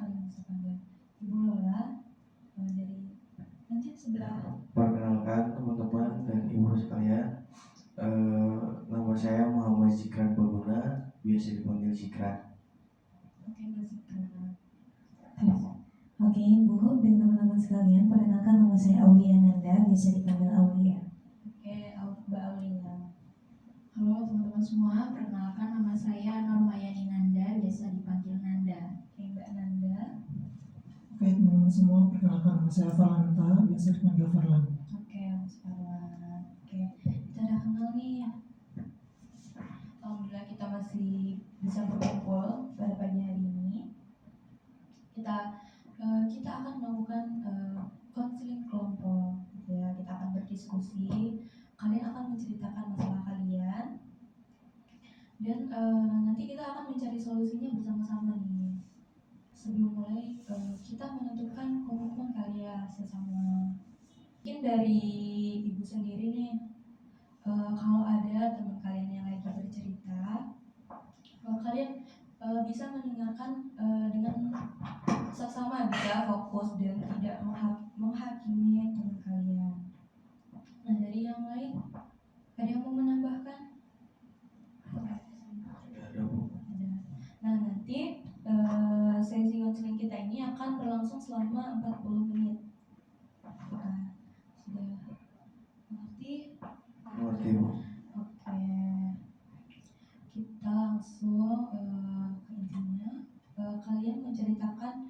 kalian bisa panggil Ibu Lola dari nanti sebelah. Perkenalkan teman-teman dan ibu sekalian, nama saya Muhammad Zikran Baguna, biasa dipanggil Zikran. Oke, Mbak Zikran. Oke, Ibu dan teman-teman sekalian, perkenalkan nama saya Aulia Nanda, biasa dipanggil Aulia. Oke, Mbak Aulia. Halo teman-teman semua, perkenalkan nama saya Normayani Nanda, biasa dipanggil Nanda. Oke, Mbak Nanda. Oke teman-teman semua, perkenalkan nama saya Farlanta, biasa dipanggil Farlan. Oke, Mas Farlan. Oke, kita udah kenal nih. Alhamdulillah kita masih bisa berkumpul pada pagi hari ini. Kita akan melakukan konseling kelompok, gitu ya. Kita akan berdiskusi. Kalian akan menceritakan masalah kalian, dan nanti kita akan mencari solusinya bersama-sama nih. Sebelum mulai, kita menentukan komitmen kalian sesama. Mungkin dari ibu sendiri nih, kalau ada teman kalian yang lagi bercerita, kalian bisa mendengarkan dengan seksama, bisa fokus dan tidak menghakimi teman kalian. Nah, dari yang lain, ada yang mau menambahkan? Ada Bu. Ada. Nah, nanti sesi konseling kita ini akan berlangsung selama 40 menit. Nah, sudah mengerti? Mengerti Bu. Oke. Kita langsung ke intinya. Kalian menceritakan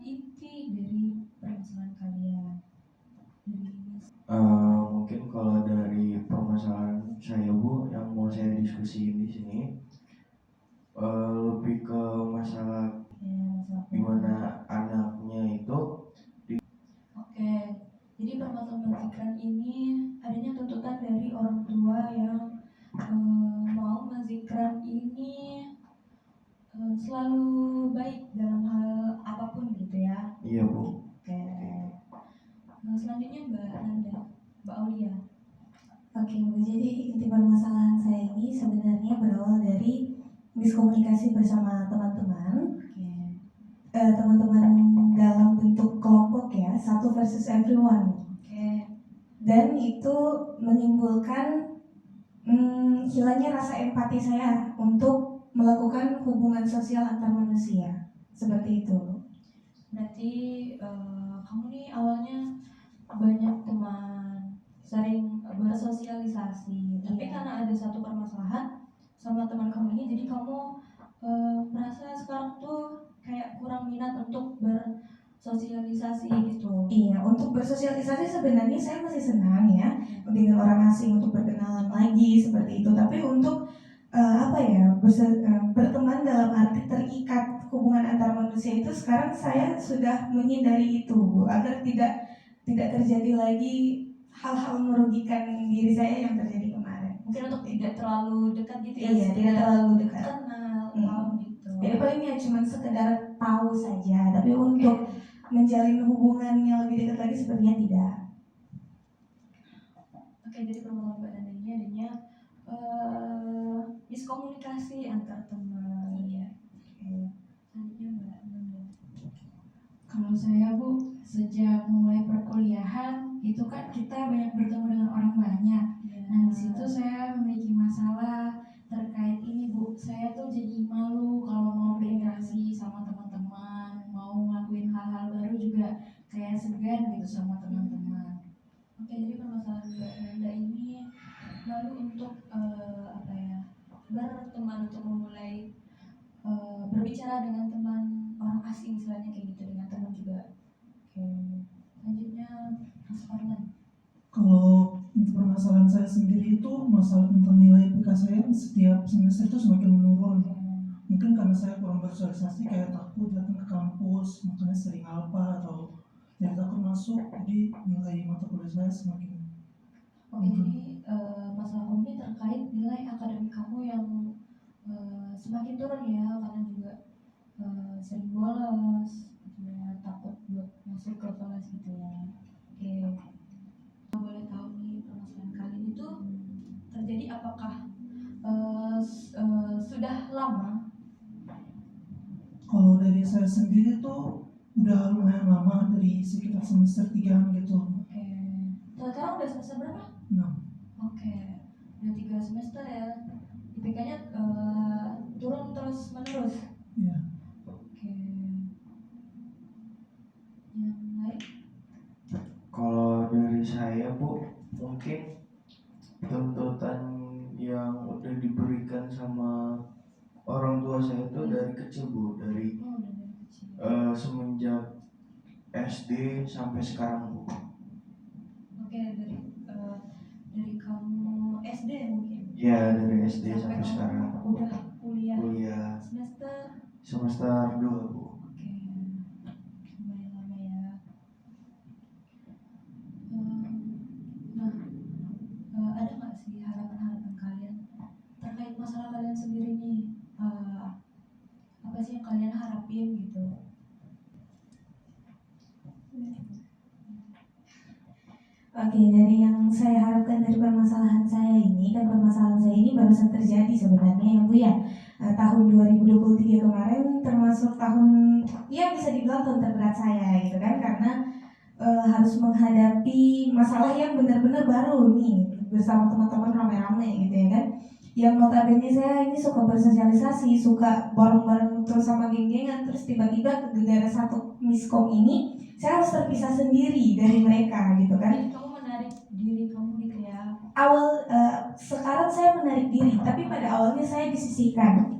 inti dari permasalahan kalian. Dari Mas. Mungkin kalau dari permasalahan saya Bu, yang mau saya diskusiin di sini, lebih ke masalah gimana anaknya itu. Oke, jadi permasalahan Zikran ini adanya tuntutan dari orang tua yang mau Mas Zikran ini selalu baik dalam hal apapun gitu ya. Iya Bu. Oke. Selanjutnya Mbak Nanda, Mbak Aulia. Oke, Bu, jadi inti permasalahan saya ini sebenarnya berawal dari miskomunikasi bersama teman-teman. Oke. Teman-teman dalam bentuk kelompok ya, satu versus everyone. Oke. Dan itu menimbulkan hilangnya rasa empati saya untuk melakukan hubungan sosial antar manusia. Seperti itu. Berarti kamu nih awalnya banyak teman, sering bersosialisasi, tapi Iya. karena ada satu permasalahan sama teman kamu ini, jadi kamu merasa sekarang tuh kayak kurang minat untuk bersosialisasi gitu. Iya, untuk bersosialisasi sebenarnya saya masih senang ya dengan orang asing, untuk berkenalan lagi seperti itu. Tapi untuk berteman dalam arti terikat hubungan antar manusia itu sekarang saya sudah menghindari itu, Bu, agar tidak terjadi lagi hal-hal merugikan diri saya yang terjadi kemarin. Mungkin untuk tidak terlalu dekat gitu ya. Iya, tidak terlalu dekat. Kenal, tahu gitu. Jadi paling ya cuma sekedar tahu saja, tapi untuk menjalin hubungan yang lebih dekat lagi sepertinya tidak. Oke, jadi permasalahan Mbak Nanda ini adanya miskomunikasi antar teman. Iya. Oke. Selanjutnya Mbak Nanda. Kalau saya Bu, sejak mulai perkuliahan itu kan kita banyak bertemu dengan orang banyak. Nah di situ saya memiliki masalah terkait ini Bu. Saya tuh jadi malu kalau mau berinteraksi sama teman-teman, mau ngelakuin hal-hal baru juga kayak segan gitu sama teman-teman. Oke, jadi permasalahan Mbak Nanda ini lalu untuk berteman, untuk memulai berbicara dengan teman orang asing istilahnya kayak gitu, dengan teman juga. Oke. Selanjutnya Mas Farlan. Kalau untuk permasalahan saya sendiri itu masalah tentang nilai IPK saya setiap semester itu semakin menurun. Mungkin karena saya kurang bersosialisasi, kayak takut datang ke kampus, makanya sering alpa atau jadi takut masuk, jadi nilai mata kuliah saya semakin. Oke, jadi masalah kamu ini terkait nilai akademik kamu yang semakin turun ya, karena juga sering bolos gitu ya, takut buat masuk ke kelas gitu ya. Oke. Boleh tahu nih permasalahan kalian itu terjadi apakah sudah lama? Kalau dari saya sendiri tuh udah lumayan lama, dari sekitar semester 3 gitu. Oke. Sekarang udah semester berapa? Nah, Oke. Udah 3 semester ya. IPK-nya turun terus menerus. ya. Oke. Yang lain? Kalau dari saya Bu, mungkin tuntutan yang udah diberikan sama orang tua saya itu dari kecil Bu, dari Oh, udah dari kecil. semenjak SD sampai sekarang Bu. Oke, dari kamu SD mungkin. Ya dari SD sampai kamu sekarang. udah kuliah Kuliah semester 2 Bu. oke, lumayan lama ya. Nah, ada nggak sih harapan-harapan kalian terkait masalah kalian sendiri nih? Apa sih yang kalian harapin gitu? Oke, dari yang saya harapkan dari permasalahan saya ini, kan permasalahan saya ini barusan terjadi sebenarnya ya Bu ya. Tahun 2023 kemarin termasuk tahun, ya bisa dibilang tahun terberat saya gitu kan, karena harus menghadapi masalah yang benar-benar baru nih bersama teman-teman rame-rame gitu ya kan. Yang notabene saya ini suka bersosialisasi, suka bareng-bareng terus sama geng-gengan, terus tiba-tiba gara-gara satu miskom ini saya harus terpisah sendiri dari mereka gitu kan. Jadi kamu menarik diri kamu gitu ya? Sekarang saya menarik diri, tapi pada awalnya saya disisihkan.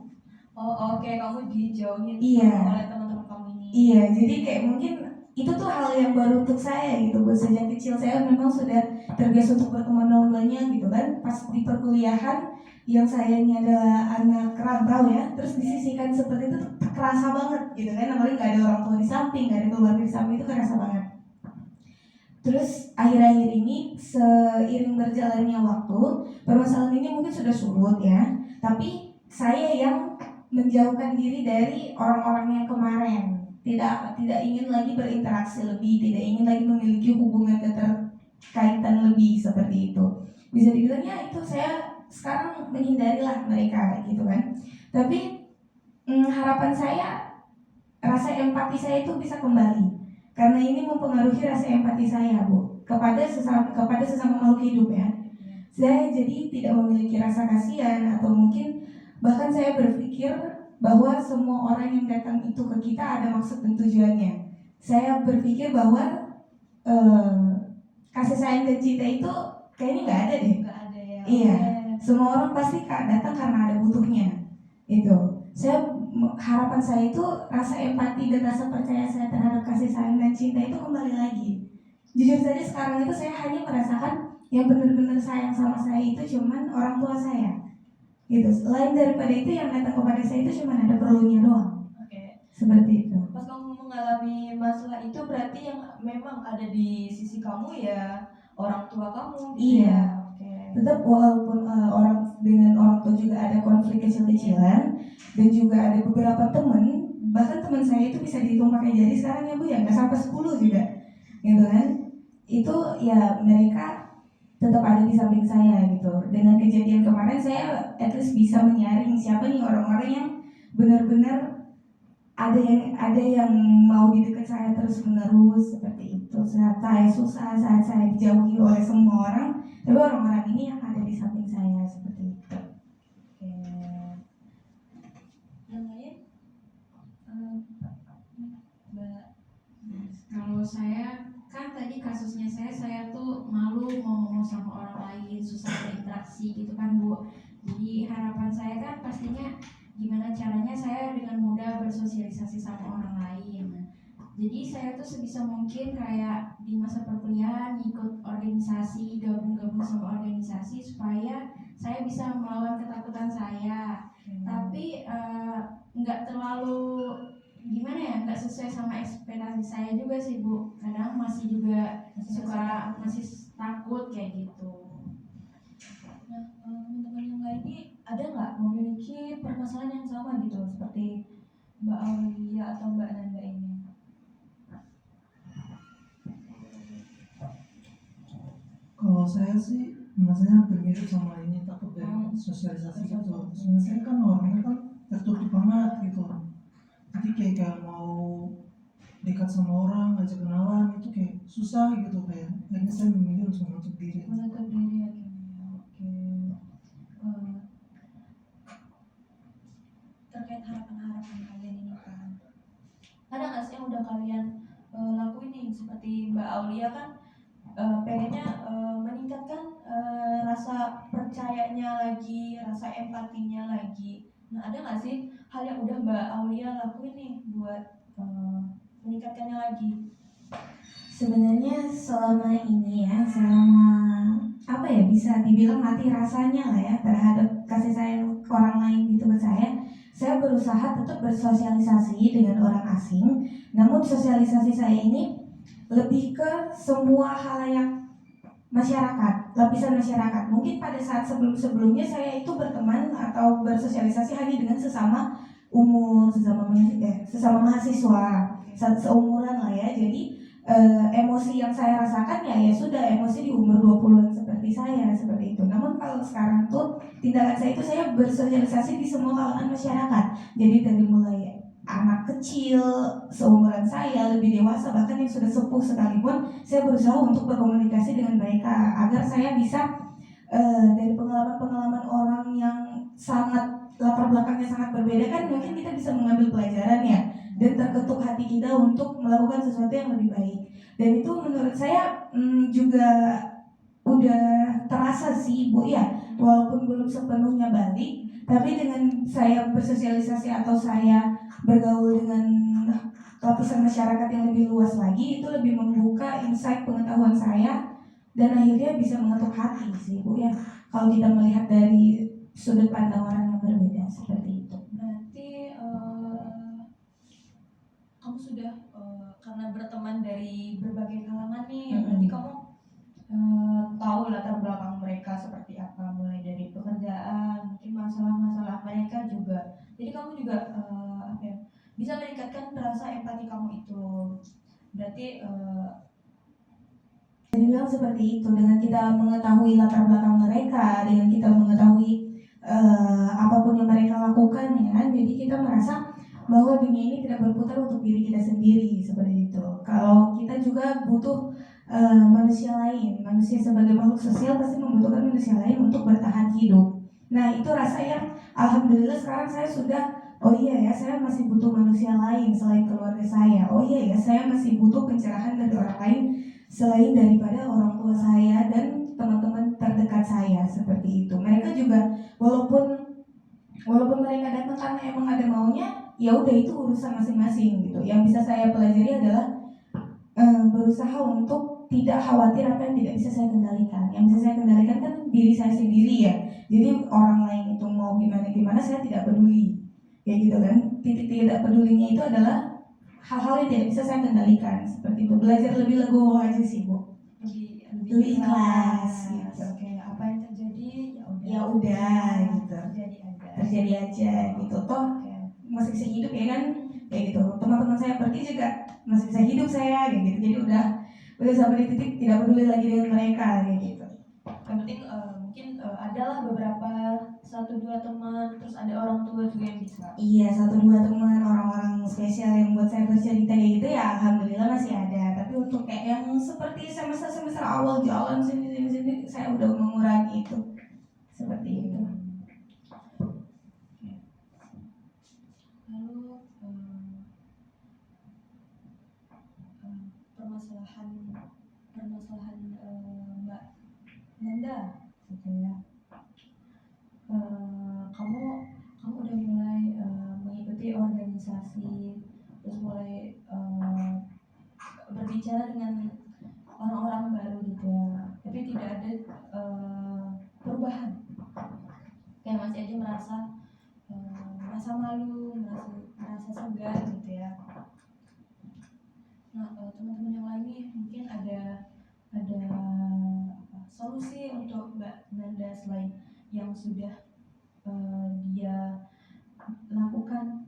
Oh oke, kamu dijauhin Iya. oleh teman-teman kamu ini. Iya, jadi kayak mungkin itu tuh hal yang baru untuk saya gitu. Sejak kecil saya memang sudah terbiasa untuk berteman dengan banyak gitu kan. Pas di perkuliahan yang saya ini adalah anak rantau ya, terus disisihkan seperti itu tuh kerasa banget gitu kan. Apalagi gak ada orang tua di samping, gak ada keluarga di samping, itu kerasa banget. Terus akhir-akhir ini seiring berjalannya waktu, permasalahan ini mungkin sudah surut ya. Tapi saya yang menjauhkan diri dari orang-orang yang kemarin, tidak ingin lagi berinteraksi lebih, tidak ingin lagi memiliki hubungan keterkaitan lebih seperti itu. Bisa dibilangnya itu saya sekarang menghindarilah mereka gitu kan. Tapi harapan saya, rasa empati saya itu bisa kembali, karena ini mempengaruhi rasa empati saya Bu kepada sesama makhluk hidup ya. Saya jadi tidak memiliki rasa kasihan, atau mungkin bahkan saya berpikir bahwa semua orang yang datang itu ke kita ada maksud dan tujuannya. Saya berpikir bahwa kasih sayang dan cinta itu kayaknya nggak ada deh. Nggak ada ya? Iya, semua orang pasti datang karena ada butuhnya. Itu. Harapan saya itu rasa empati dan rasa percaya saya terhadap kasih sayang dan cinta itu kembali lagi. Jujur saja sekarang itu saya hanya merasakan yang benar-benar sayang sama saya itu cuman orang tua saya. Gitu. Selain daripada itu yang datang kepada saya itu cuma ada perlunya doang. Oke. Seperti itu. Pas kamu mengalami masalah itu berarti yang memang ada di sisi kamu ya orang tua kamu gitu Iya. ya? Oke. Tetap walaupun orang tua juga ada konflik kecil-kecilan, dan juga ada beberapa teman, bahkan teman saya itu bisa dihitung pakai jari sekarang ya Bu ya, nggak sampai 10 juga, gitu kan? Itu ya mereka tetap ada di samping saya gitu. Dengan kejadian kemarin saya at least bisa menyaring siapa nih orang-orang yang benar-benar ada yang mau di dekat saya terus menerus seperti itu. Saat saya susah, saat saya dijauhi oleh semua orang, tapi orang-orang ini yang ada di samping saya seperti itu. Oke. Yang lain? Mbak. Kalau saya kan tadi kasusnya saya tuh malu mau ngomong sama orang lain, susah berinteraksi gitu kan Bu. Jadi harapan saya kan pastinya gimana caranya saya dengan mudah bersosialisasi sama orang lain. Jadi saya tuh sebisa mungkin kayak di masa perkuliahan ikut organisasi, gabung sama organisasi supaya saya bisa melawan ketakutan saya. Tapi nggak terlalu gimana ya, nggak sesuai sama ekspektasi saya juga sih Bu. Kadang masih juga masih takut kayak gitu. Nah, teman-teman yang lain ini ada nggak memiliki permasalahan yang sama gitu seperti Mbak Aulia atau Mbak Nanda ini? Kalau saya sih maksudnya hampir mirip sama ini, takut dari sosialisasi gitu. Sebenarnya saya kan orangnya kan tertutup banget gitu. Jadi kayak mau dekat sama orang, ngajak kenalan itu kayak susah gitu, kayak akhirnya saya memilih untuk menutup diri. Menutup diri akhirnya. Oke. Eh, terkait harapan-harapan kalian ini kan, ada nggak sih yang udah kalian lakuin nih, seperti Mbak Aulia kan pengennya meningkatkan rasa percayanya lagi, rasa empatinya lagi. Nah, ada nggak sih hal yang udah Mbak Aulia lakuin nih buat meningkatkannya lagi? Sebenarnya selama ini ya, selama apa ya, bisa dibilang mati rasanya lah ya terhadap kasih sayang orang lain gitu ke saya berusaha tetap bersosialisasi dengan orang asing. Namun sosialisasi saya ini lebih ke semua halayak masyarakat, lapisan masyarakat. Mungkin pada saat sebelum-sebelumnya saya itu berteman atau bersosialisasi hanya dengan sesama umur, sesama mahasiswa, seumuran lah ya. Jadi emosi yang saya rasakan ya sudah emosi di umur 20-an seperti saya, seperti itu. Namun kalau sekarang tuh tindakan saya itu saya bersosialisasi di semua kalangan masyarakat. Jadi dari mulai anak kecil seumuran saya, lebih dewasa, bahkan yang sudah sepuh sekalipun, saya berusaha untuk berkomunikasi dengan mereka agar saya bisa dari pengalaman-pengalaman orang yang sangat latar belakangnya sangat berbeda kan, mungkin kita bisa mengambil pelajaran ya, dan terketuk hati kita untuk melakukan sesuatu yang lebih baik. Dan itu menurut saya juga udah terasa sih Bu ya, walaupun belum sepenuhnya balik, tapi dengan saya bersosialisasi atau saya bergaul dengan lapisan masyarakat yang lebih luas lagi, itu lebih membuka insight pengetahuan saya dan akhirnya bisa mengetuk hati sih Bu ya, kalau kita melihat dari sudut pandang orang yang berbeda seperti itu. Berarti kamu sudah karena berteman dari berbagai kalangan nih, berarti kamu tahu latar belakang mereka seperti apa, mulai dari pekerjaan, mungkin masalah-masalah mereka juga. Jadi kamu juga bisa meningkatkan rasa empati kamu itu. Berarti dibilang seperti itu, dengan kita mengetahui latar belakang mereka, dengan kita mengetahui apapun yang mereka lakukan ya kan, jadi kita merasa bahwa dunia ini tidak berputar untuk diri kita sendiri seperti itu. Kalau kita juga butuh manusia lain, manusia sebagai makhluk sosial pasti membutuhkan manusia lain untuk bertahan hidup. Nah itu rasa yang alhamdulillah sekarang saya sudah, oh iya ya, saya masih butuh manusia lain selain keluarga saya. Oh iya ya, saya masih butuh pencerahan dari orang lain selain daripada orang tua saya dan teman-teman terdekat saya seperti itu. Mereka juga walaupun mereka datang karena emang ada maunya, ya udah itu urusan masing-masing gitu. Yang bisa saya pelajari adalah berusaha untuk tidak khawatir apa yang tidak bisa saya kendalikan. Yang bisa saya kendalikan kan diri saya sendiri ya. Jadi orang lain itu mau gimana saya tidak peduli. Ya gitu kan. Titik tidak pedulinya itu adalah hal-hal yang tidak bisa saya kendalikan seperti itu. Belajar lebih legowo aja sih Bu. Lebih ikhlas gitu. Oke, apa yang terjadi Ya udah gitu. Terjadi aja gitu. Toh masih bisa hidup ya kan, kayak gitu. Teman-teman saya pergi juga masih bisa hidup saya kayak gitu. Jadi udah sampai di titik tidak peduli lagi dengan mereka kayak gitu. Yang penting mungkin adalah beberapa 1-2 teman, terus ada orang tua juga yang bisa. Iya, 1-2 teman, orang-orang spesial yang buat saya bercerita kayak gitu ya alhamdulillah masih ada. Tapi untuk kayak yang seperti semester awal jalan sini saya udah mengurangi itu. Seperti itu. Lalu permasalahan Mbak Nanda gitu ya. Kamu udah mulai mengikuti organisasi, terus mulai berbicara dengan orang-orang baru gitu ya, tapi tidak ada perubahan, kayak masih aja merasa malu, merasa segan gitu ya. Nah, teman-teman yang lain nih mungkin ada solusi untuk Mbak Nanda selain yang sudah dia lakukan.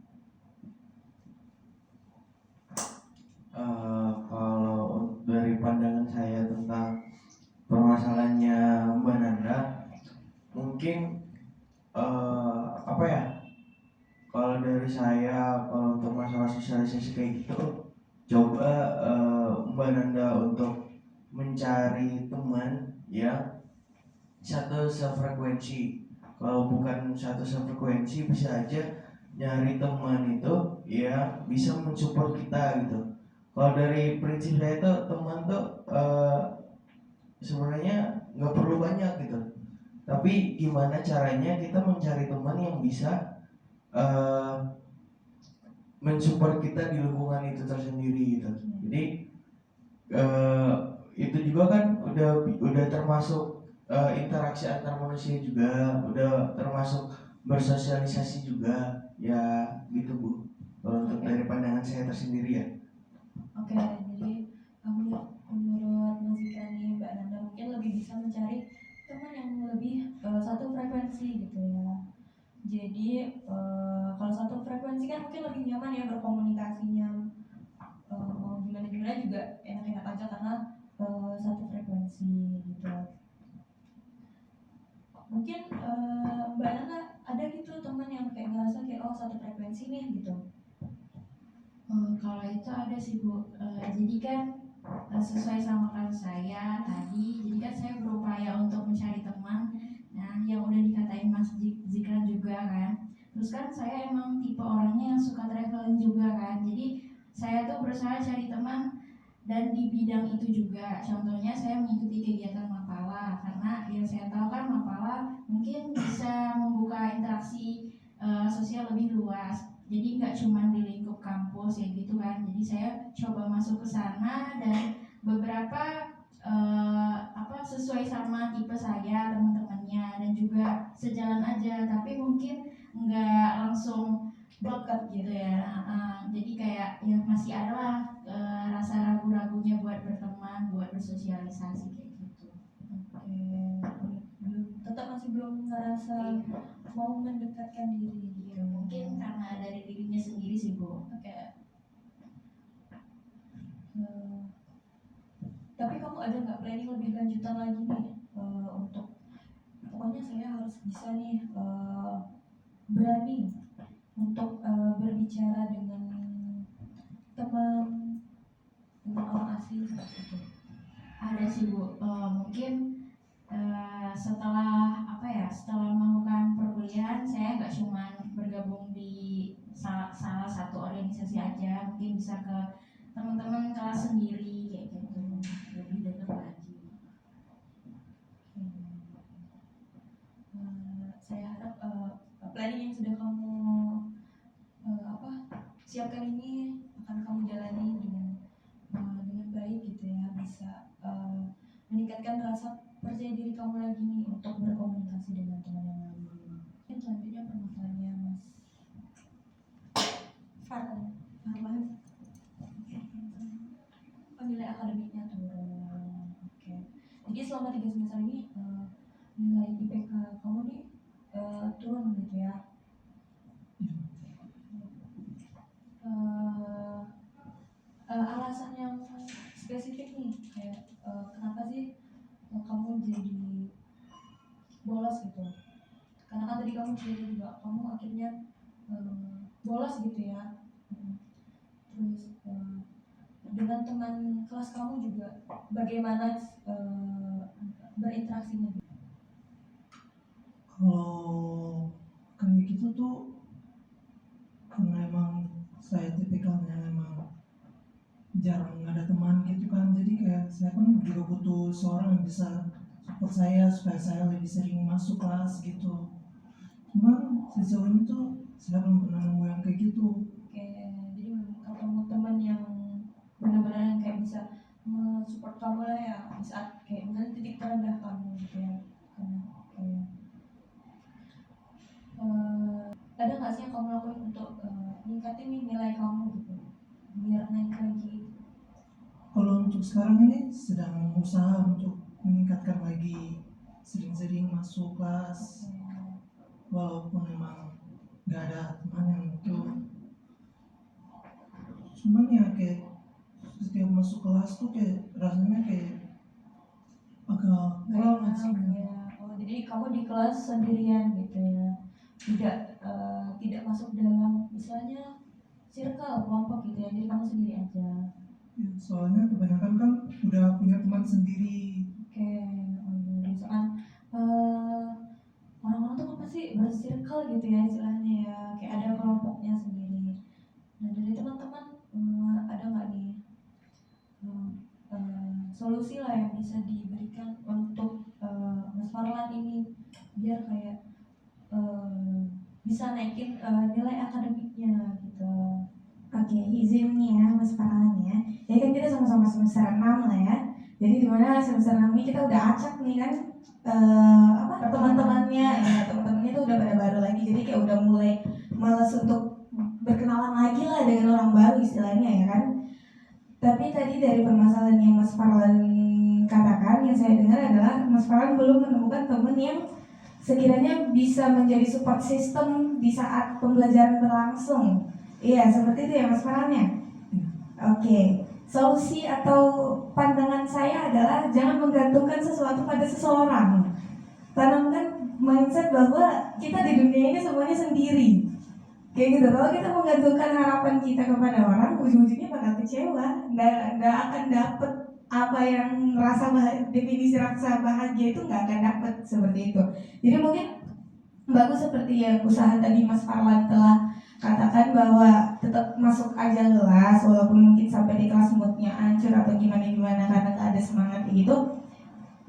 Kalau dari pandangan saya tentang permasalahannya Mbak Nanda, mungkin apa ya? Kalau dari saya, kalau untuk masalah Mbak Nanda untuk mencari teman yang satu sefrekuensi. Kalau bukan satu sefrekuensi, bisa aja nyari teman itu yang bisa mensupport kita gitu. Kalau dari prinsip saya tuh teman tuh sebenarnya nggak perlu banyak gitu. Tapi gimana caranya kita mencari teman yang bisa mensupport kita di lingkungan itu tersendiri gitu. Jadi itu juga kan udah termasuk interaksi antar manusia juga, udah termasuk bersosialisasi juga ya gitu Bu. Kalau untuk dari pandangan saya tersendiri ya. Oke, jadi menurut Mas Zikran nih Mbak Nanda mungkin lebih bisa mencari teman yang lebih satu frekuensi gitu ya. Jadi kalau satu frekuensi kan mungkin lebih nyaman ya berkomunikasinya, mau gimana juga enak-enak aja karena satu frekuensi gitu. Mungkin Mbak Nanda ada gitu teman yang kayak ngerasa kayak oh satu frekuensi nih gitu. Kalau itu ada sih Bu. Jadi kan sesuai sama kan saya tadi, jadi kan saya berupaya untuk mencari teman. Nah, yang udah dikatain Mas Zikran juga kan. Terus kan saya emang tipe orangnya yang suka traveling juga kan. Jadi saya tuh berusaha cari teman dan di bidang itu juga. Contohnya saya mengikuti kegiatan Mapala karena yang saya tahu kan Mapala mungkin bisa membuka interaksi sosial lebih luas. Jadi nggak cuma di lingkup kampus ya gitu kan. Jadi saya coba masuk ke sana dan beberapa sesuai sama tipe saya, teman-temannya, dan juga sejalan aja. Tapi mungkin nggak langsung dekat gitu ya. Jadi kayak ya masih ada lah rasa ragu-ragunya buat berteman, buat bersosialisasi kayak gitu. Tetap masih belum ngerasa mau mendekatkan diri gitu. Ya, mungkin karena dari dirinya sendiri sih Bu. Tapi kamu ada nggak planning lebih lanjutan lagi nih untuk pokoknya saya harus bisa nih berani untuk berbicara dengan teman dengan orang asing seperti itu. Ada sih Bu. Mungkin setelah setelah melakukan perkuliahan saya nggak cuma bergabung di salah satu organisasi aja, mungkin bisa ke teman-teman kelas sendiri kayak gitu, lebih dekat lagi. Saya harap planning yang sudah kamu siapkan ini akan kamu jalani dengan baik gitu ya, bisa meningkatkan rasa percaya diri kamu lagi nih untuk berkomunikasi dengan teman yang lain. Selanjutnya permasalahannya Mas Farman. Nilai akademiknya turun. Oke. Jadi selama 3 semester ini nilai IPK kamu nih turun gitu ya. Alasan yang spesifik nih kayak kenapa sih kamu jadi bolos gitu? Karena kan tadi kamu cerita juga kamu akhirnya bolos gitu ya. Terus dengan teman kelas kamu juga bagaimana berinteraksinya? Kalau kayak gitu tuh karena emang saya tipikalnya emang jarang ada teman gitu kan, jadi kayak saya pun juga butuh seorang yang bisa support saya supaya saya lebih sering masuk kelas gitu. Cuman sejauh ini tuh saya belum pernah nemu yang kayak gitu. Oke, jadi ketemu teman yang benar-benar yang kayak bisa support kamu lah ya di saat kayak misalnya titik terendah kamu gitu ya. Ada nggak sih yang kamu lakuin untuk ningkatin nih nilai kamu gitu biar naik lagi? Kalau untuk sekarang ini sedang usaha untuk meningkatkan lagi, sering-sering masuk kelas, walaupun memang nggak ada teman yang itu. Cuman ya kayak setiap masuk kelas tuh kayak rasanya kayak agak kurang aja. Jadi kamu di kelas sendirian gitu ya, tidak masuk dalam misalnya circle kelompok gitu ya, jadi kamu sendiri aja. Ya, soalnya kebanyakan kan udah punya teman sendiri. Oke, oh iya, misalkan orang-orang tuh kan pasti bersirkel gitu ya istilahnya ya, kayak ada kelompoknya sendiri. Nah dari teman-teman ada nggak nih solusi lah yang bisa diberikan untuk Mas Farlan ini biar kayak bisa naikin nilai akademiknya gitu. Oke, izin nih ya Mas Farhan ya. Jadi kan kita sama-sama semester 6 lah ya. Jadi dimana semester 6 ini kita udah acak nih kan teman-temannya ya, teman-temannya tuh udah pada baru lagi. Jadi kayak udah mulai males untuk berkenalan lagi lah dengan orang baru istilahnya ya kan. Tapi tadi dari permasalahan yang Mas Farhan katakan, yang saya dengar adalah Mas Farhan belum menemukan teman yang sekiranya bisa menjadi support system di saat pembelajaran berlangsung. Iya, seperti itu ya Mas Farhan ya? Oke, solusi atau pandangan saya adalah jangan menggantungkan sesuatu pada seseorang. Tanamkan mindset bahwa kita di dunia ini semuanya sendiri. Kayak gitu, kalau kita menggantungkan harapan kita kepada orang, ujung-ujungnya bakal kecewa. Nggak akan dapet apa yang definisi rasa bahagia itu nggak akan dapet seperti itu. Jadi mungkin bagus seperti yang usaha tadi Mas Farlan telah katakan bahwa tetap masuk aja kelas walaupun mungkin sampai di kelas moodnya hancur atau gimana karena nggak ada semangat gitu.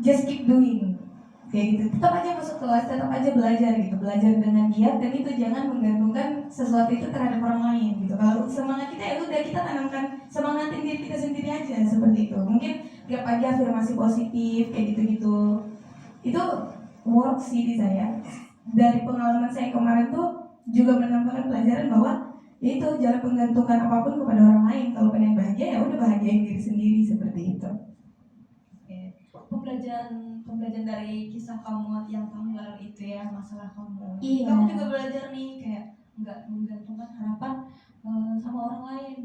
Just keep doing kayak gitu, tetap aja masuk kelas, tetap aja belajar gitu, belajar dengan giat, dan itu jangan menggantungkan sesuatu itu terhadap orang lain gitu. Kalau semangat kita ya udah kita tanamkan, semangatin diri kita sendiri aja seperti itu. Mungkin tiap pagi afirmasi positif kayak gitu-gitu, itu work sih di saya. Dari pengalaman saya kemarin tuh juga menambahkan pelajaran bahwa ya itu jangan menggantungkan apapun kepada orang lain. Kalau pengen bahagia ya udah bahagiain diri sendiri seperti itu. Pembelajaran dari kisah kamu yang tahun lalu itu ya, masalah kamu. Iya. Kamu juga belajar nih kayak nggak menggantungkan harapan sama orang lain.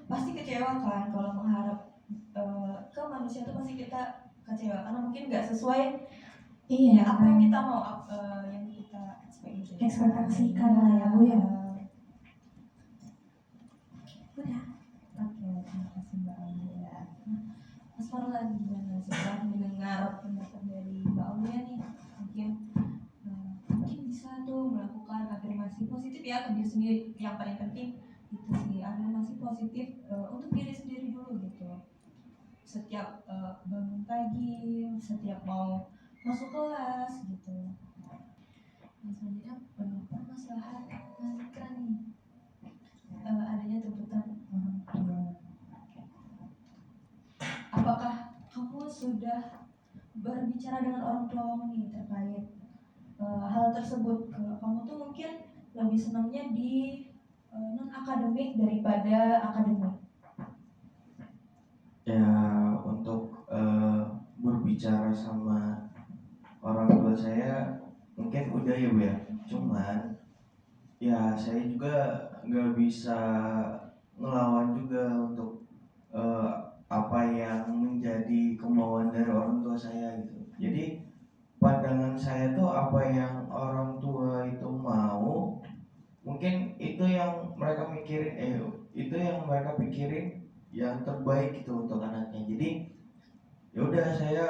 Pasti kecewa kan kalau mengharap ke manusia itu pasti kita kecewa karena mungkin nggak sesuai apa yang kita mau, yang kita ekspektasikan lah ya Bu ya. Udah. Oke, terima kasih Mbak Aulia. Mas Farlan gimana setelah mendengar pendapat dari Mbak Aulia nih, mungkin bisa tuh melakukan afirmasi positif ya ke diri sendiri. Yang paling penting itu sih afirmasi positif untuk diri sendiri dulu gitu. Setiap bangun pagi, setiap mau masuk kelas gitu. Selanjutnya permasalahan kan nih adanya tuntutan orang tua. Apakah kamu sudah berbicara dengan orang tua kamu nih terkait hal tersebut? Kalau kamu tuh mungkin lebih senangnya di non akademik daripada akademik. Ya, untuk berbicara sama orang tua saya mungkin udah ya Bu ya. Cuman ya saya juga nggak bisa ngelawan juga untuk apa yang menjadi kemauan dari orang tua saya gitu. Jadi pandangan saya tuh apa yang orang tua itu mau, mungkin itu yang mereka pikirin, itu yang mereka pikirin yang terbaik gitu untuk anaknya. Jadi ya udah saya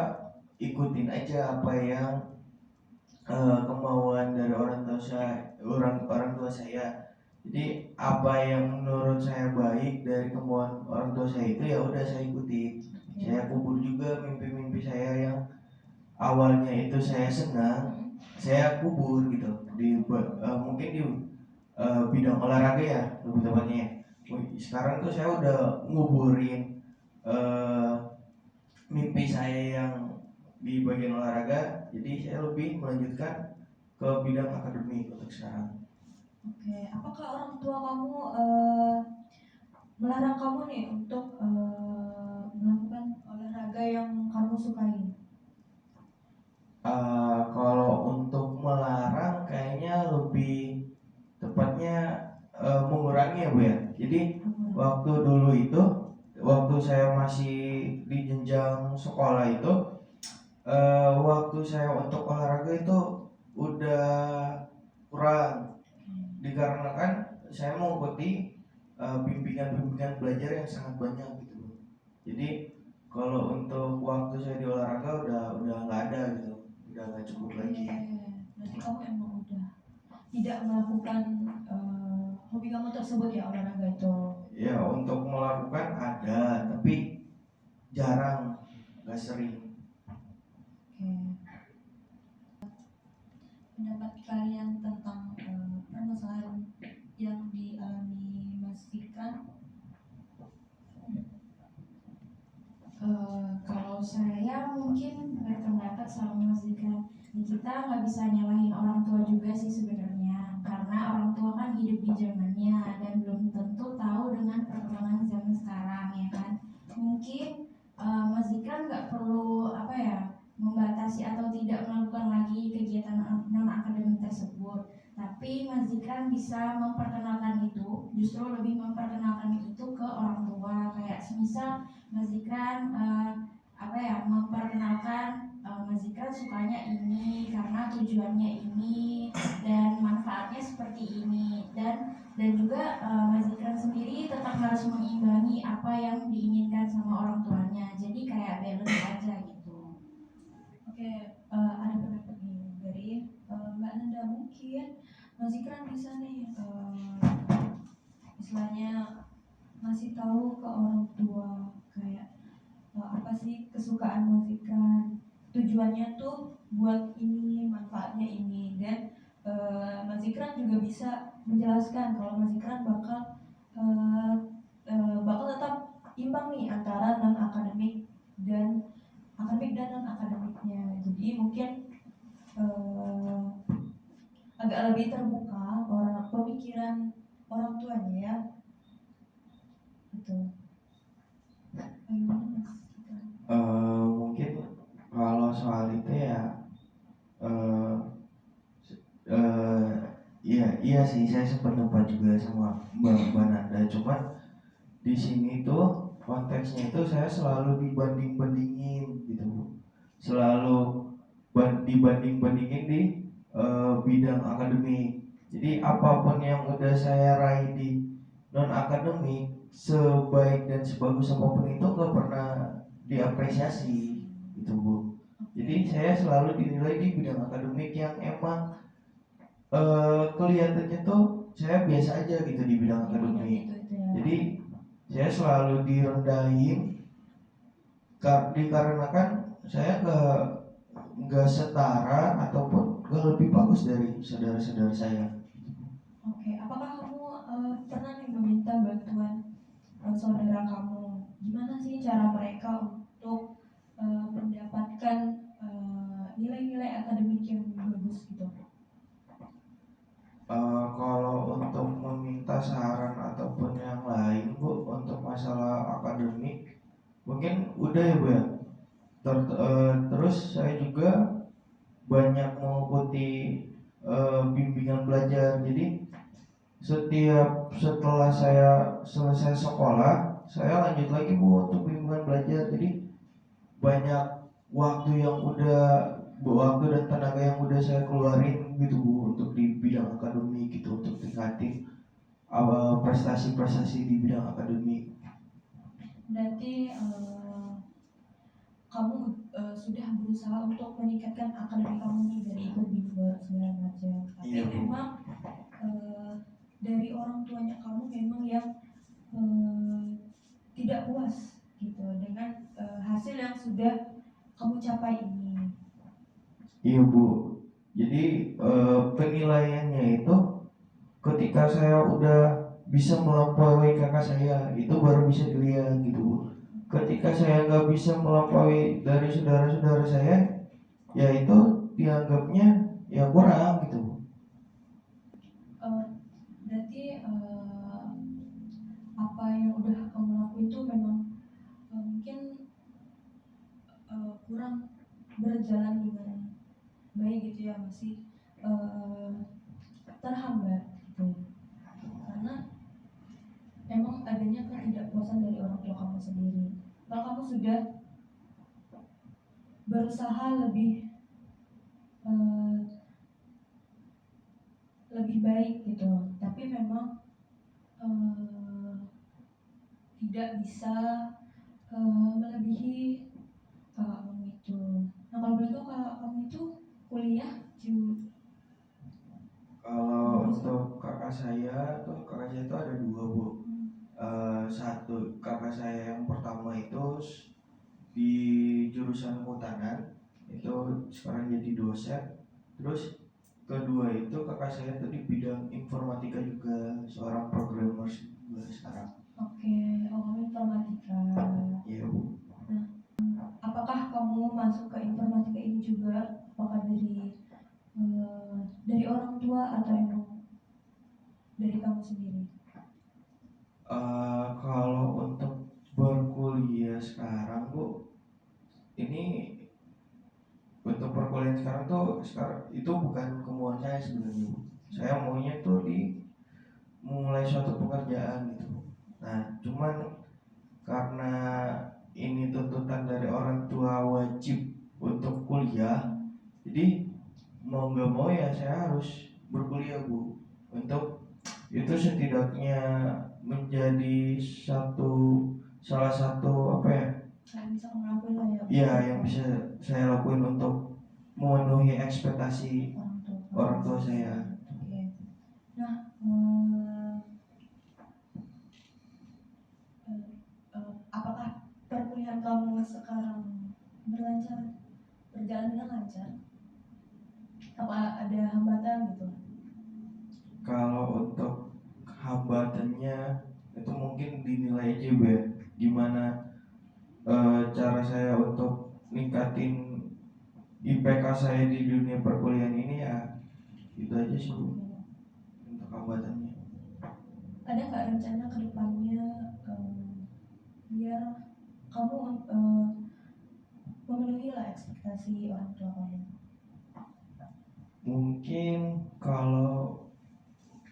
ikutin aja apa yang kemauan dari orang tua saya. Jadi apa yang menurut saya baik dari kemauan orang tua saya itu ya udah saya ikuti. Saya kubur juga mimpi-mimpi saya yang awalnya itu saya senang, saya kubur gitu mungkin di bidang olahraga ya lebih tepatnya. Sekarang tuh saya udah nguburin mimpi saya yang di bagian olahraga, jadi saya lebih melanjutkan ke bidang akademik untuk sekarang. Oke, apakah orang tua kamu melarang kamu nih untuk melakukan olahraga yang kamu sukai? Kalau untuk melarang kayaknya lebih tepatnya mengurangi ya Bu ya. Jadi waktu dulu itu, waktu saya masih di jenjang sekolah itu, waktu saya untuk olahraga itu udah kurang, dikarenakan saya mengikuti bimbingan belajar yang sangat banyak gitu Bu. Jadi kalau untuk waktu saya di olahraga udah nggak ada gitu, udah nggak cukup lagi. Berarti kamu emang udah tidak melakukan hobi kamu tersebut ya, olahraga itu. Ya untuk melakukan ada, tapi jarang, nggak sering. Pendapat kalian tentang permasalahan yang dialami Mas Fikran? Kalau saya mungkin berpendapat sama Mas Dika, kita nggak bisa nyalahin orang tua juga sih sebenarnya, karena orang tua kan hidup di zamannya dan belum tentu tahu dengan perkembangan zaman sekarang ya kan. Mungkin Mas Dika nggak perlu membatasi atau tidak melakukan lagi kegiatan non akademik tersebut, tapi Mas Dika bisa memperkenalkan itu, justru lebih memperkenalkan itu ke orang tua, kayak semisal Mas Zikran memperkenalkan Mas Zikran sukanya ini karena tujuannya ini dan manfaatnya seperti ini, dan juga Mas Zikran sendiri tetap harus mengimbangi apa yang diinginkan sama orang tuanya, jadi kayak balance aja gitu. Oke, ada pendapat nih dari Mbak Nanda. Mungkin Mas Zikran bisa nih istilahnya ngasih tahu ke orang tua kayak apa sih kesukaan musikan, tujuannya tuh buat ini, manfaatnya ini, dan Mas Zikran juga bisa menjelaskan kalau Mas Zikran bakal tetap imbang nih antara non akademik dan non akademiknya. Jadi mungkin agak lebih terbuka orang pemikiran orang tuanya ya, gitu. Bagaimana Mas Zikran? Mungkin kalau soal itu ya eh, eh, iya sih, saya sependapat juga sama Mbak Nanda. Cuman di sini tuh konteksnya itu saya selalu dibanding-bandingin gitu Bu. Selalu dibanding-bandingin di bidang akademik. Jadi apapun yang udah saya raih di non akademik, sebaik dan sebagus apapun itu nggak pernah diapresiasi gitu Bu. Jadi saya selalu dinilai di bidang akademik yang emang kelihatannya tuh saya biasa aja gitu di bidang akademik. Jadi saya selalu direndahin dikarenakan saya nggak setara ataupun nggak lebih bagus dari saudara-saudara saya. Oke, apakah kamu pernah nih meminta bantuan saudara kamu? Gimana sih cara mereka untuk mendapatkan nilai-nilai akademik yang bagus gitu? Kalau untuk meminta saran ataupun yang lain Bu untuk masalah akademik mungkin udah ya Bu ya. Terus saya juga banyak mengikuti bimbingan belajar. Jadi setelah saya selesai sekolah, saya lanjut lagi Bu untuk bimbingan belajar. Jadi banyak waktu dan tenaga yang udah saya keluarin gitu Bu untuk di bidang akademik gitu, untuk tingkatin prestasi-prestasi di bidang akademik. Berarti kamu sudah berusaha untuk meningkatkan akademik kamu nih dari ikut bimbel segala macam. Tapi Iya, Bu. memang dari orang tuanya kamu memang yang tidak puas gitu dengan hasil yang sudah kamu capai ini. Iya Bu. Jadi penilaiannya itu ketika saya udah bisa melampaui kakak saya itu baru bisa dilihat gitu Bu. Ketika saya nggak bisa melampaui dari saudara-saudara saya, ya itu dianggapnya ya kurang gitu Bu. Berarti apa yang udah kamu lakuin itu memang mungkin kurang berjalan dengan baik gitu ya, masih terhambat gitu, karena emang adanya ketidakpuasan dari orang tua kamu sendiri. Kalau kamu sudah berusaha lebih baik gitu, tapi memang tidak bisa melebihi kamu itu. Nah kalau boleh tahu kalau kamu itu kuliah Kalau untuk kakak saya itu ada dua, Bu. Satu, kakak saya yang pertama itu di jurusan kehutanan, itu sekarang jadi dosen. Terus kedua itu kakak saya itu di bidang informatika juga, seorang programmer juga sekarang. Oke, oh kamu informatika. Iya, Bu. Apakah kamu masuk ke informatika ini juga? Apakah dari orang tua atau emang dari kamu sendiri? Kalau untuk berkuliah sekarang, Bu, ini untuk perkuliahan sekarang itu bukan kemauan saya sebenarnya, Bu. Saya maunya tuh mulai suatu pekerjaan gitu. Nah, cuman karena ini tuntutan dari orang tua wajib untuk kuliah, jadi mau nggak mau ya saya harus berkuliah, Bu. Untuk itu setidaknya menjadi salah satu apa ya? Saya bisa ngelakuin lah ya. Ya, yang bisa saya lakuin untuk memenuhi ekspektasi orang tua saya. Oke. Nah, apakah perkuliahan kamu sekarang berjalan dengan lancar? Apa ada hambatan gitu? Kalau untuk hambatannya itu mungkin dinilai aja, Bu, ya. Gimana cara saya untuk ningkatin IPK saya di dunia perkuliahan ini, ya itu aja sih, Bu, untuk hambatannya. Ada nggak rencana ke depannya biar kamu memenuhi lah ekspektasi orang tua kamu? Mungkin kalau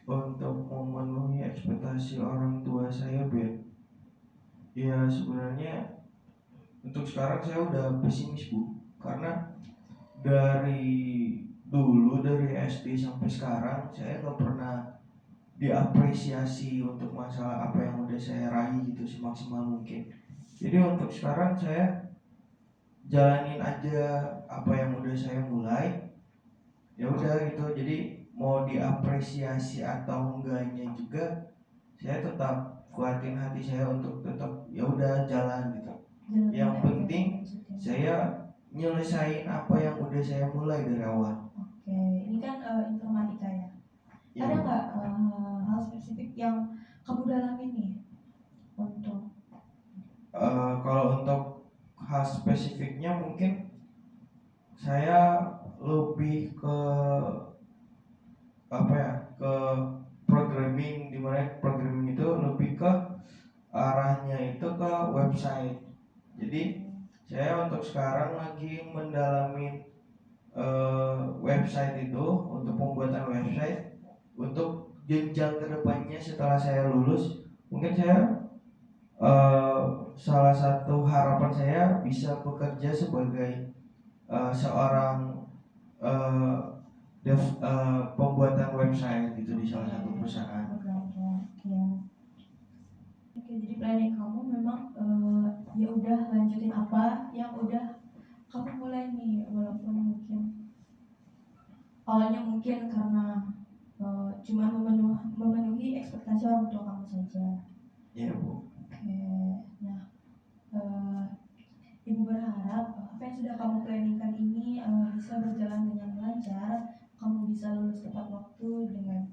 untuk memenuhi ekspektasi orang tua saya, Ben, ya sebenarnya untuk sekarang saya udah pesimis, Bu, karena dari SD sampai sekarang saya nggak pernah diapresiasi untuk masalah apa yang udah saya raih gitu semaksimal mungkin. Jadi untuk sekarang saya jalanin aja apa yang udah saya mulai, ya udah gitu. Jadi mau diapresiasi atau enggaknya juga saya tetap kuatin hati saya untuk tetap ya udah jalan gitu. Yang penting saya nyelesain apa yang udah saya mulai dari awal. Oke, ini kan informatika ya. Ya, Ada nggak hal spesifik yang kamu dalami nih untuk kalau untuk hal spesifiknya mungkin saya lebih ke apa ya, ke programming, dimana programming itu lebih ke arahnya itu ke website. Jadi saya untuk sekarang lagi mendalami website itu, untuk pembuatan website untuk jenjang kedepannya setelah saya lulus. Mungkin saya salah satu harapan saya bisa bekerja sebagai seorang pembuatan website gitu di salah satu perusahaan. Oke, jadi planning kamu memang ya udah lanjutin apa yang udah kamu mulai nih, walaupun mungkin awalnya mungkin karena cuma memenuhi ekspektasi orang tua kamu saja. Iya, Bu. Oke, nah Ibu berharap apa yang sudah kamu planningkan ini bisa berjalan dengan lancar, kamu bisa lulus tepat waktu dengan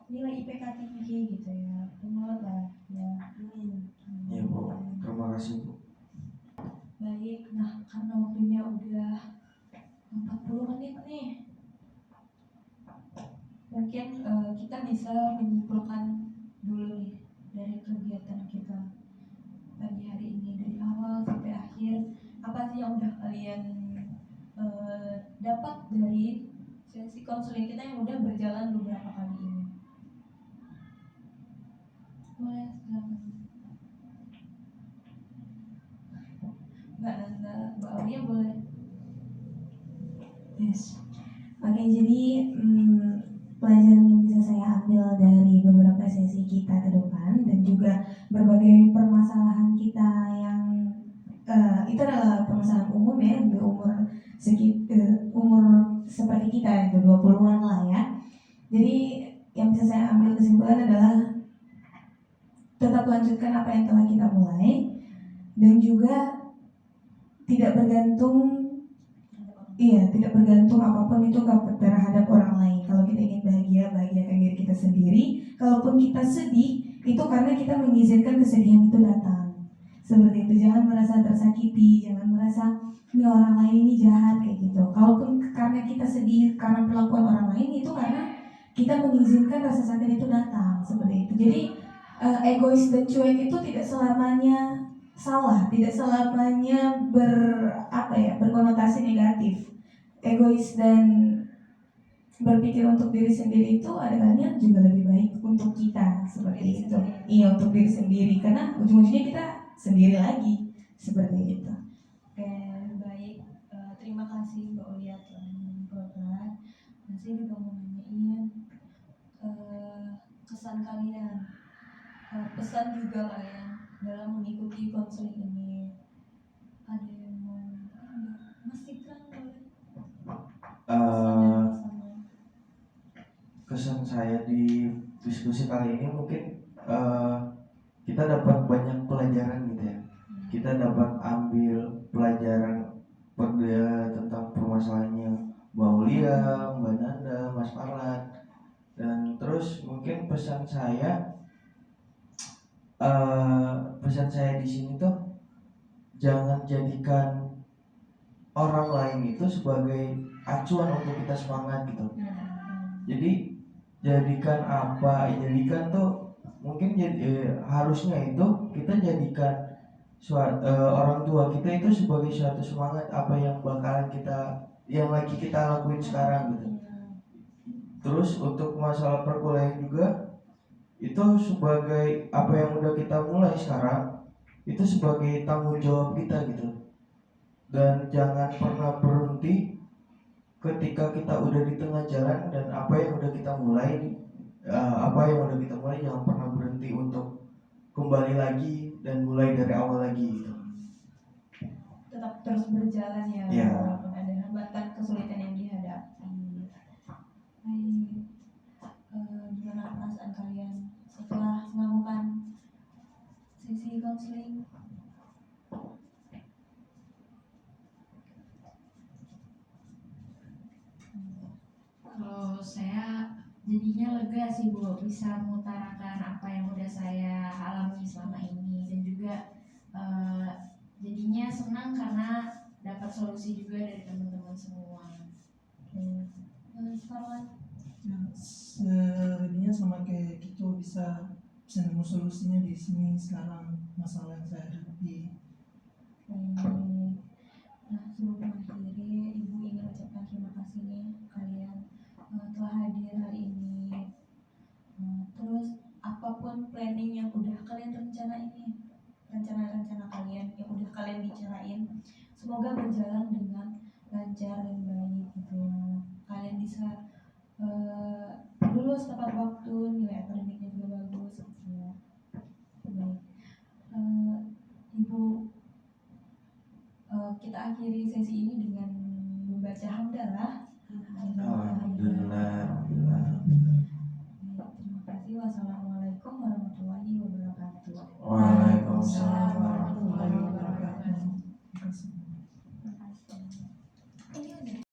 nilai IPK tinggi gitu ya. Semoga lah ya. Iya, Bu. Terima kasih, Bu. Baik, nah karena waktunya udah 40 menit nih, mungkin kita bisa menyimpulkan dulu nih dari kegiatan kita pagi hari ini, dari awal sampai akhir. Apa sih yang udah kalian dapat dari sesi konseling kita yang udah berjalan beberapa kali ini? Boleh, silakan. Mbak Nanda, Mbak Aulia boleh. Yes. Oke, jadi pelajaran yang bisa saya ambil dari beberapa sesi kita ke depan dan juga berbagai permasalahan kita yang itu adalah permasalahan umum ya di umur seperti kita itu 20-an lah ya. Jadi yang bisa saya ambil kesimpulan adalah tetap lanjutkan apa yang telah kita mulai dan juga tidak bergantung apapun itu terhadap orang lain. Kalau kita ingin bahagia, bahagiakan diri kita sendiri. Kalaupun kita sedih, itu karena kita mengizinkan kesedihan itu datang. Seperti itu, jangan merasa tersakiti, jangan merasa ini orang lain ini jahat kayak gitu. Kalaupun karena kita sedih karena perlakuan orang lain, itu karena kita mengizinkan rasa sakit itu datang. Seperti itu. Jadi egois dan cuek itu tidak selamanya salah, tidak selamanya berkonotasi negatif. Egois dan berpikir untuk diri sendiri itu adanya juga lebih baik untuk kita seperti itu. Iya, untuk diri sendiri karena ujung-ujungnya kita sendiri lagi seperti itu. Oke, baik. Terima kasih Mbak Olia telah menyampaikan. Nah, saya juga mau nanyain kesan kalian, pesan juga kalian dalam mengikuti konseling ini. Ada yang mau Mas Fikran boleh? Kesan saya di diskusi kali ini mungkin kita dapat banyak pelajaran gitu ya. Kita dapat ambil pelajaran tentang permasalahannya Mbak Ulia, Mbak Nanda, Mas Farlan, dan terus mungkin pesan saya di sini tuh jangan jadikan orang lain itu sebagai acuan untuk kita semangat gitu. Jadi jadikan tuh mungkin harusnya itu kita jadikan orang tua kita itu sebagai suatu semangat apa yang lagi kita lakuin sekarang gitu. Terus untuk masalah perkuliahan juga itu sebagai apa yang udah kita mulai sekarang itu sebagai tanggung jawab kita gitu. Dan jangan pernah berhenti ketika kita udah di tengah jalan dan apa yang udah kita mulai jangan pernah berhenti untuk kembali lagi dan mulai dari awal lagi gitu. Tetap terus berjalan ya, Ya. walaupun ada hambatan kesulitan yang dihadapi. Baik, gimana perasaan kalian setelah melakukan sesi konseling? Kalau saya jadinya lega sih Bu, bisa mengutarakan apa yang udah saya alami selama ini dan juga jadinya senang karena dapat solusi juga dari teman-teman semua. Mas Farlan? Ya, selebihnya sama kayak gitu bisa nemu solusinya di sini sekarang masalah yang saya hadapi. Baik. Nah, sebelum mengakhiri, Ibu ingin ucapkan terima kasih nih kalian telah hadir hari ini. Terus apapun planning yang udah kalian rencana kalian yang udah kalian bicarain, semoga berjalan dengan lancar dan baik gitu. Kalian bisa lulus tepat waktu, nilai akademiknya juga bagus gitu ya. Baik. Ibu, kita akhiri sesi ini dengan membaca hamdalah. Alhamdulillah. Terima kasih. Wassalamualaikum warahmatullahi wabarakatuh. Waalaikumsalam.